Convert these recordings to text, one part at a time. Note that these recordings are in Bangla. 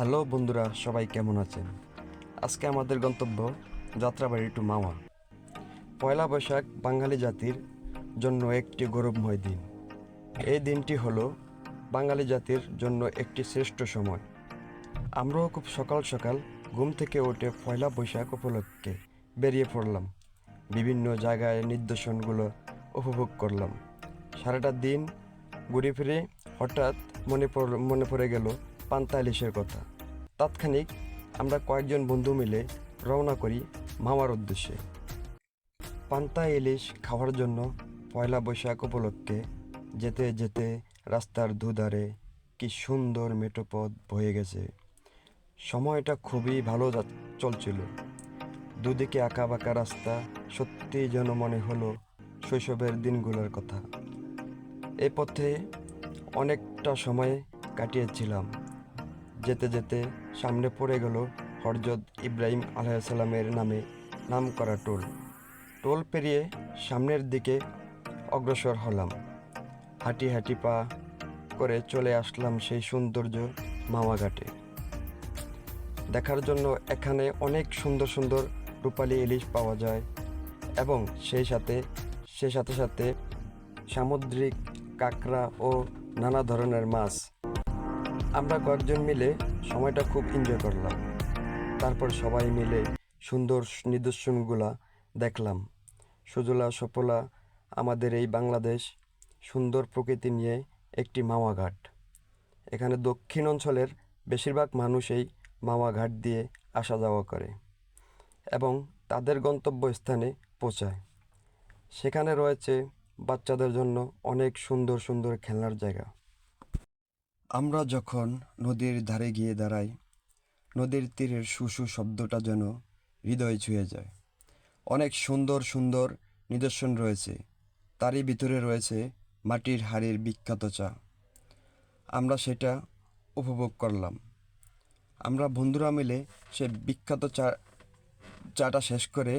হ্যালো বন্ধুরা, সবাই কেমন আছেন? আজকে আমাদের গন্তব্য যাত্রাবাড়ি টু মাওয়া। পয়লা বৈশাখ বাঙালি জাতির জন্য একটি গৌরবময় দিন। এই দিনটি হলো বাঙালি জাতির জন্য একটি শ্রেষ্ঠ সময়। আমরাও খুব সকাল সকাল ঘুম থেকে উঠে পয়লা বৈশাখ উপলক্ষে বেরিয়ে পড়লাম। বিভিন্ন জায়গায় নিদর্শনগুলো উপভোগ করলাম। সারাটা দিন ঘুরে ফিরে হঠাৎ মনে পড়ে গেল পান্তা ইলিশের কথা। তাৎক্ষণিক আমরা কয়েকজন বন্ধু মিলে রওনা করি মামার উদ্দেশ্যে। পান্তা ইলিশ খাওয়ার জন্য পয়লা বৈশাখ উপলক্ষে যেতে যেতে রাস্তার দুধারে কি সুন্দর মেঠো পথ বয়ে গেছে। সময়টা খুবই ভালো চলছিল। দুদিকে আঁকা বাঁকা রাস্তা, সত্যিই যেন মনে হলো শৈশবের দিনগুলোর কথা। এই পথে অনেকটা সময় কাটিয়েছিলাম। যেতে যেতে সামনে পড়ে গেল হযরত ইব্রাহিম আলাইহিসসালামের নামে নামকরা টোল। টোল পেরিয়ে সামনের দিকে অগ্রসর হলাম। হাঁটি হাঁটি পা করে চলে আসলাম সেই সৌন্দর্য মাওয়া ঘাটে। দেখার জন্য এখানে অনেক সুন্দর সুন্দর রূপালী ইলিশ পাওয়া যায় এবং সেই সাথে সাথে সামুদ্রিক কাঁকড়া ও নানা ধরনের মাছ। আমরা কয়েকজন মিলে সময়টা খুব এনজয় করলাম। তারপর সবাই মিলে সুন্দর নিদর্শনগুলা দেখলাম। সুজলা সুফলা আমাদের এই বাংলাদেশ, সুন্দর প্রকৃতি নিয়ে একটি মাওয়া ঘাট। এখানে দক্ষিণ অঞ্চলের বেশিরভাগ মানুষ এই মাওয়া ঘাট দিয়ে আসা যাওয়া করে এবং তাদের গন্তব্যস্থানে পৌঁছায়। সেখানে রয়েছে বাচ্চাদের জন্য অনেক সুন্দর সুন্দর খেলনার জায়গা। আমরা যখন নদীর ধারে গিয়ে দাঁড়াই, নদীর তীরের শু শব্দটা যেন হৃদয় ছুঁয়ে যায়। অনেক সুন্দর সুন্দর নিদর্শন রয়েছে। তারই ভিতরে রয়েছে মাটির হাঁড়ির বিখ্যাত চা। আমরা সেটা উপভোগ করলাম। আমরা বন্ধুরা মিলে সে বিখ্যাত চাটা শেষ করে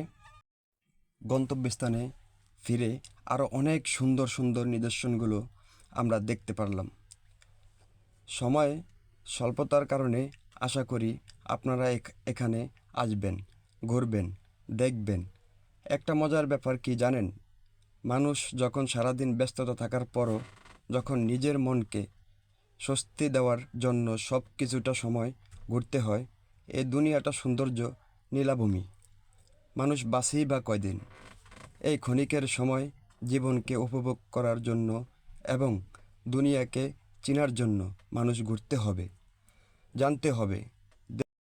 গন্তব্যস্থানে ফিরে আরও অনেক সুন্দর সুন্দর নিদর্শনগুলো আমরা দেখতে পারলাম। সময় স্বল্পতার কারণে আশা করি আপনারা এখানে আসবেন, ঘুরবেন, দেখবেন। একটা মজার ব্যাপার কি জানেন? মানুষ যখন সারাদিন ব্যস্ততা থাকার পরও যখন নিজের মনকে স্বস্তি দেওয়ার জন্য সব কিছুটা সময় ঘুরতে হয়, এই দুনিয়াটা সৌন্দর্য নীলাভূমি। মানুষ বাঁচেই বা কয়দিন? এই ক্ষণিকের সময় জীবনকে উপভোগ করার জন্য এবং দুনিয়াকে চেনার জন্য মানুষ ঘুরতে হবে, জানতে হবে